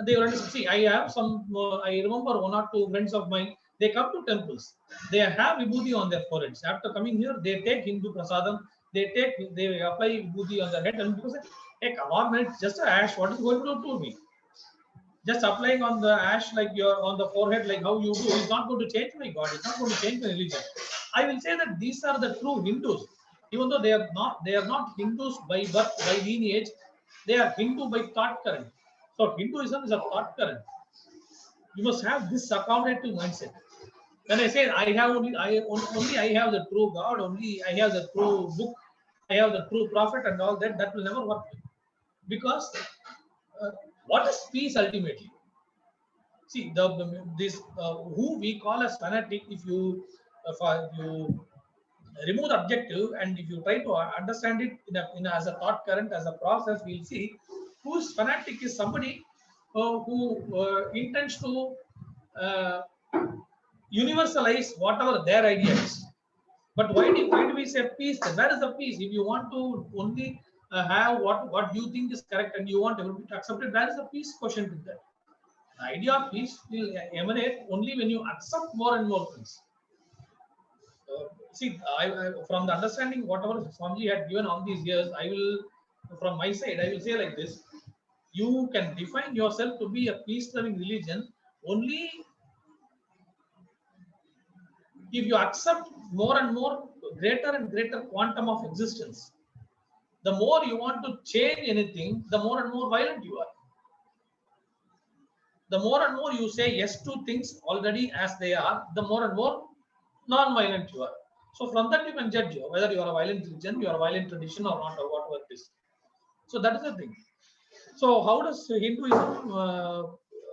they will understand. See, I have some, I remember one or two friends of mine, they come to temples, they have vibhuti on their foreheads. After coming here, they take Hindu prasadam, they apply vibhuti on their head, and people say, hey, come on, man, it's just a ash, what is going to me? Just applying on the ash like you're on the forehead, like how you do, is not going to change my God, it's not going to change my religion. I will say that these are the true Hindus, even though they are not Hindus by birth, by lineage, they are Hindu by thought current. So Hinduism is a thought current. You must have this accommodative mindset. When I say I have only I have the true God, only I have the true book, I have the true prophet and all that, that will never work. Because what is peace ultimately? See, this who we call as fanatic, if you remove the objective and if you try to understand it as a thought current, as a process, we'll see who's fanatic is somebody who intends to universalize whatever their idea is. But why do we say peace? Where is the peace? If you want to only have what you think is correct and you want everybody to accept it, where is the peace question with that? The idea of peace will emanate only when you accept more and more things. See, from the understanding, whatever Swamiji had given all these years, I will, from my side, I will say like this: you can define yourself to be a peace-loving religion only if you accept more and more greater and greater quantum of existence. The more you want to change anything, the more and more violent you are. The more and more you say yes to things already as they are, the more and more non-violent you are. So from that you can judge whether you are a violent religion, you are a violent tradition or not, or whatever it is. So that is the thing. So how does Hinduism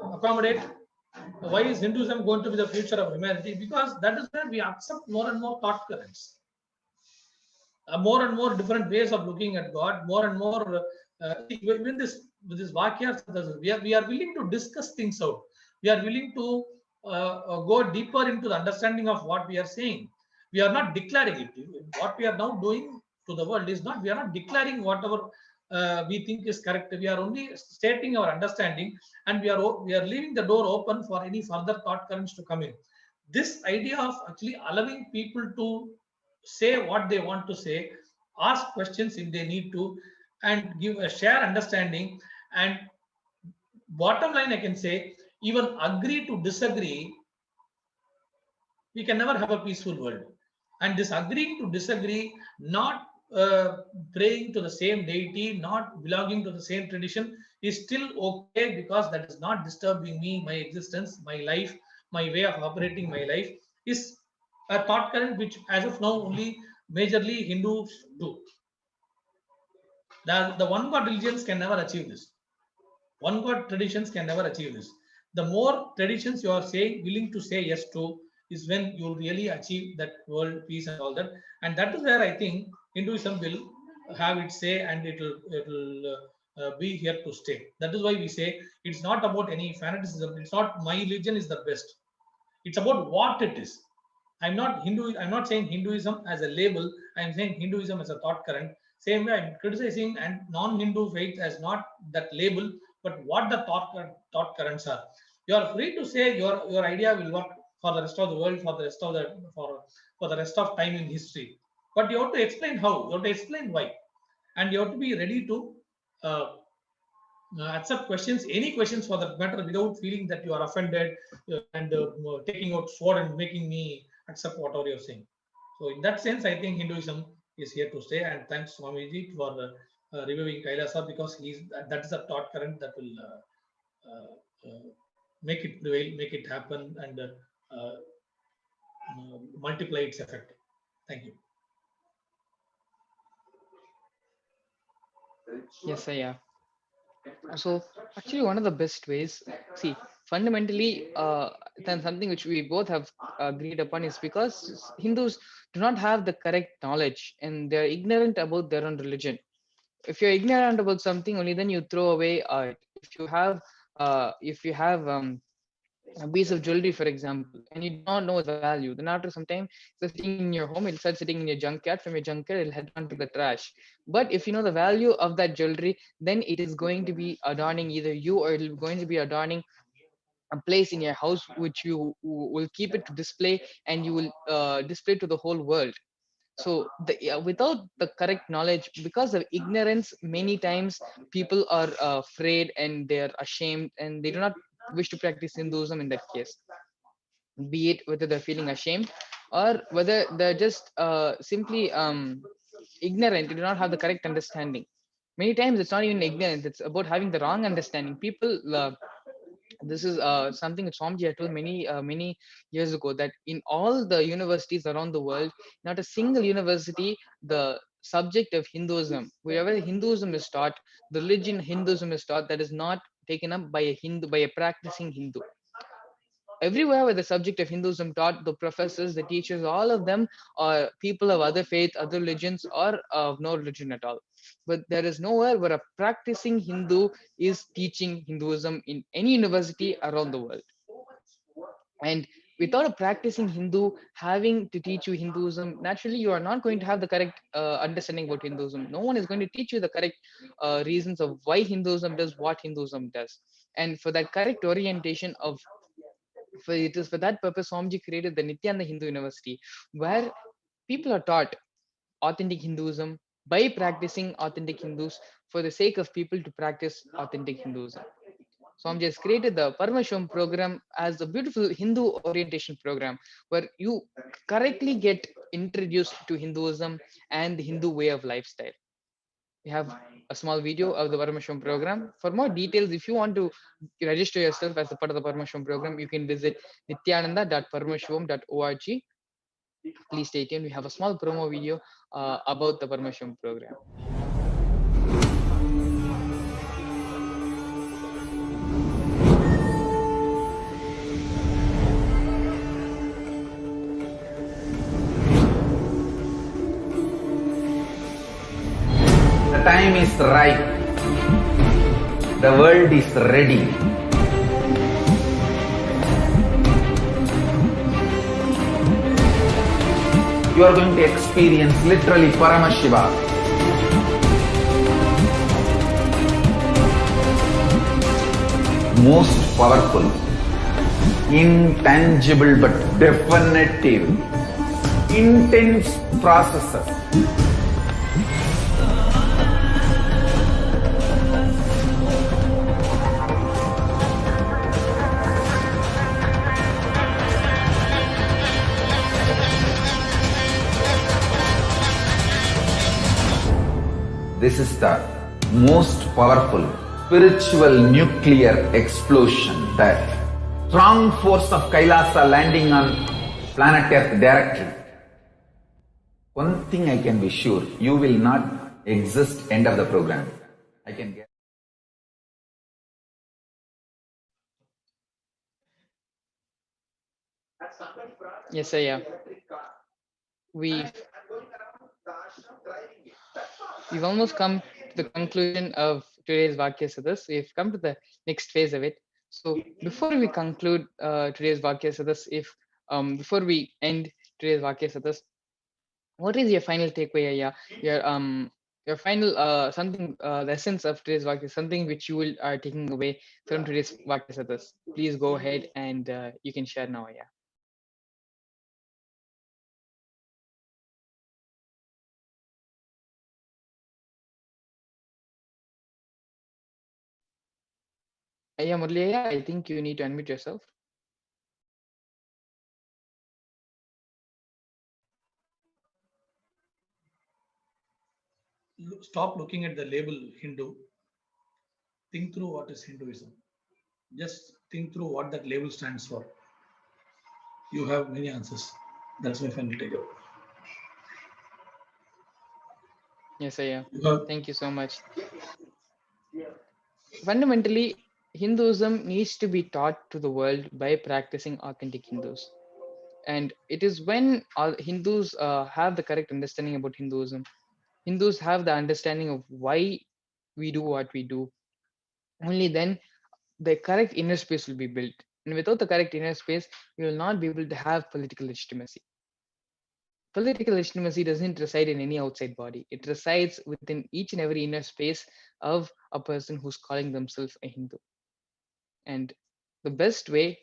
accommodate? Why is Hinduism going to be the future of humanity? Because that is where we accept more and more thought currents. More and more different ways of looking at God, more and more even this Vakyas, we are willing to discuss things out. We are willing to go deeper into the understanding of what we are saying. We are not declaring it. What we are now doing to the world is not, we are not declaring whatever we think is correct. We are only stating our understanding, and we are leaving the door open for any further thought currents to come in. This idea of actually allowing people to say what they want to say, ask questions if they need to, and give a shared understanding. And bottom line, I can say, even agree to disagree, we can never have a peaceful world. And this agreeing to disagree, not praying to the same deity, not belonging to the same tradition, is still okay, because that is not disturbing me, my existence, my life, my way of operating my life, is a thought current which as of now only majorly Hindus do. The one God religions can never achieve this. One God traditions can never achieve this. The more traditions you are willing to say yes to, is when you will really achieve that world peace and all that. And that is where I think Hinduism will have its say, and it will be here to stay. That is why we say it's not about any fanaticism. It's not my religion is the best. It's about what it is. I'm not saying Hinduism as a label. I'm saying Hinduism as a thought current. Same way I'm criticizing and non-Hindu faith as not that label, but what the thought currents are. You are free to say your idea will work for the rest of the world, for the rest of for the rest of time in history. But you have to explain how, you have to explain why, and you have to be ready to accept questions, any questions for that matter, without feeling that you are offended and taking out sword and making me accept whatever you're saying. So in that sense, I think Hinduism is here to stay. And thanks Swamiji for reviewing Kailasa, because that is a thought current that will make it prevail, make it happen, and multiply its effect. Thank you. Yes, yeah. So actually, one of the best ways, see, fundamentally, then something which we both have agreed upon is because Hindus do not have the correct knowledge and they're ignorant about their own religion. If you're ignorant about something, only then you throw away. If you have a piece of jewelry, for example, and you do not know the value, then after some time, it's sitting in your home, it'll start sitting in your junkyard. From your junkyard, it'll head on to the trash. But if you know the value of that jewelry, then it is going to be adorning either you, or it'll going to be adorning a place in your house, which you will keep it to display, and you will display to the whole world. So without the correct knowledge, because of ignorance, many times people are afraid and they're ashamed, and they do not wish to practice Hinduism in that case, be it whether they're feeling ashamed or whether they're just simply ignorant, they do not have the correct understanding. Many times it's not even ignorance, it's about having the wrong understanding. People this is something that Swamiji had told many years ago, that in all the universities around the world, not a single university, the subject of Hinduism, wherever Hinduism is taught, the religion Hinduism is taught, that is not taken up by a Hindu, by a practicing Hindu. Everywhere where the subject of Hinduism taught, the professors, the teachers, all of them are people of other faith, other religions, or of no religion at all. But there is nowhere where a practicing Hindu is teaching Hinduism in any university around the world. And without a practicing Hindu having to teach you Hinduism, naturally you are not going to have the correct understanding about Hinduism. No one is going to teach you the correct reasons of why Hinduism does what Hinduism does. And for that correct orientation of, for it is for that purpose Swamiji created the Nithyananda Hindu University, where people are taught authentic Hinduism by practicing authentic Hindus, for the sake of people to practice authentic Hinduism. Swamiji has created the Paramashivam program as a beautiful Hindu orientation program, where you correctly get introduced to Hinduism and the Hindu way of lifestyle. We have a small video of the Paramashivam program. For more details, if you want to register yourself as a part of the Paramashivam program, you can visit nityananda.paramashivam.org. Please stay tuned. We have a small promo video about the Paramashivam program. The time is right. The world is ready. You are going to experience literally Paramashiva. Most powerful, intangible but definitive, intense processes. This is the most powerful spiritual nuclear explosion, the strong force of Kailasa landing on planet Earth directly. One thing I can be sure, you will not exist end of the program. I can get. Yes, sir, yeah. We've almost come to the conclusion of today's Vakya Sadas. We've come to the next phase of it. So before we conclude today's Vakya Sadas, if before we end today's Vakya Sadas, what is your final takeaway? Yeah, your final something the essence of today's Vakya, something which you will are taking away from today's Vakya Sadas. Please go ahead and you can share now. Yeah. Yeah, Murliya, I think you need to unmute yourself. Stop looking at the label Hindu. Think through what is Hinduism. Just think through what that label stands for. You have many answers. That's my final takeaway. Yes, I am. Thank you so much. Fundamentally, Hinduism needs to be taught to the world by practicing authentic Hindus. And it is when all Hindus have the correct understanding about Hinduism, Hindus have the understanding of why we do what we do, only then the correct inner space will be built. And without the correct inner space, you will not be able to have political legitimacy. Political legitimacy doesn't reside in any outside body. It resides within each and every inner space of a person who's calling themselves a Hindu. And the best way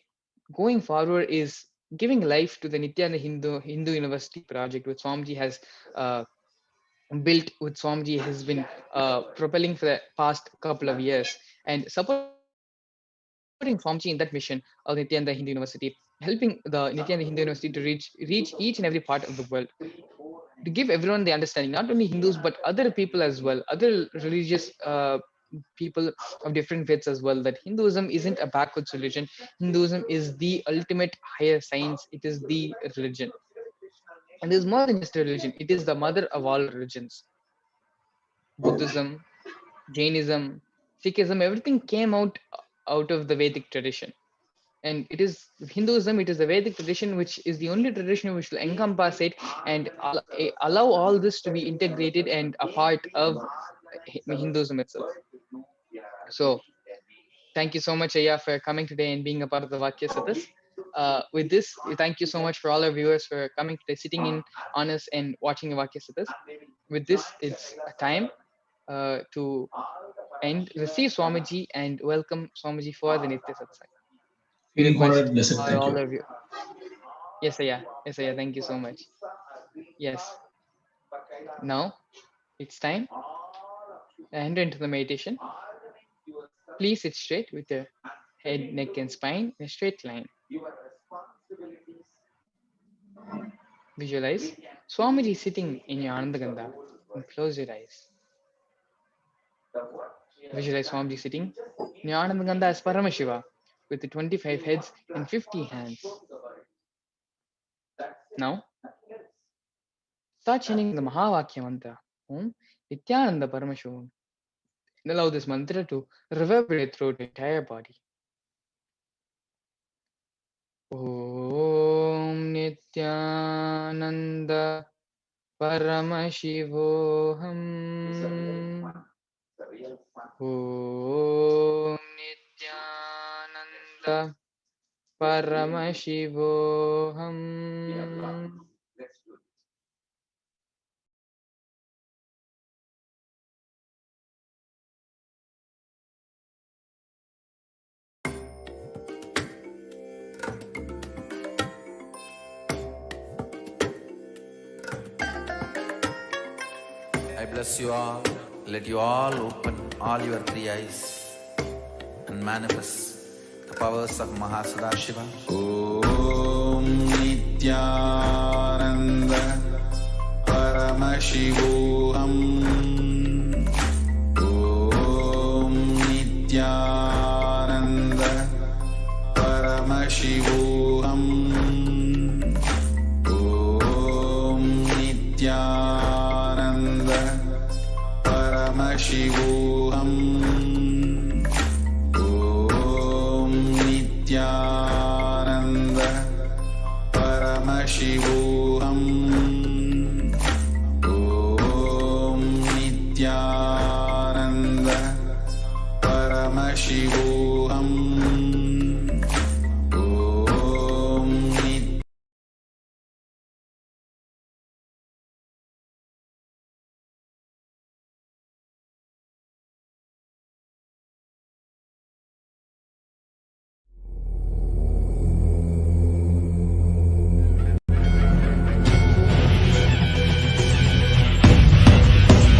going forward is giving life to the Nithyananda Hindu University project, which Swamiji has built, which Swamiji has been propelling for the past couple of years, and supporting Swamiji in that mission of Nithyananda Hindu University, helping the Nithyananda Hindu University to reach each and every part of the world, to give everyone the understanding, not only Hindus but other people as well, other religious people of different faiths as well, that Hinduism isn't a backwards religion. Hinduism is the ultimate higher science. It is the religion, and there's more than just a religion. It is the mother of all religions. Buddhism, Jainism, Sikhism, everything came out of the Vedic tradition. And it is Hinduism, it is the Vedic tradition, which is the only tradition which will encompass it and allow all this to be integrated and a part of Hinduism itself. So thank you so much, Ayya, for coming today and being a part of the Vakya Satas. With this, thank you so much for all our viewers for coming today, sitting in on us and watching the Vakya Satas. With this, it's time to end, receive Swamiji and welcome Swamiji for the Nitya Satsang. Feeling honored, blessed. Thank all you. of you. Yes, Ayya. Yes, Ayya. Thank you so much. Yes. Now it's time to enter into the meditation. Please sit straight with your head, neck, and spine in a straight line. Visualize Swamiji sitting in your Anandagandha and close your eyes. Visualize Swamiji sitting in your Anandagandha as Paramashiva with the 25 heads and 50 hands. Now, start chanting the Mahavakya mantra, Om Nithyananda Paramashivam, and allow this mantra to reverberate throughout the entire body. Om Nithyananda Paramashivoham. Om Nithyananda Paramashivoham. I bless you all. Let you all open all your three eyes and manifest the powers of Mahasannidhanam. Om Nithyananda Paramashivoham. Om Nithyananda Paramashivoham. Om Nithyananda Paramashivoham. Om Nithyananda Paramashivoham.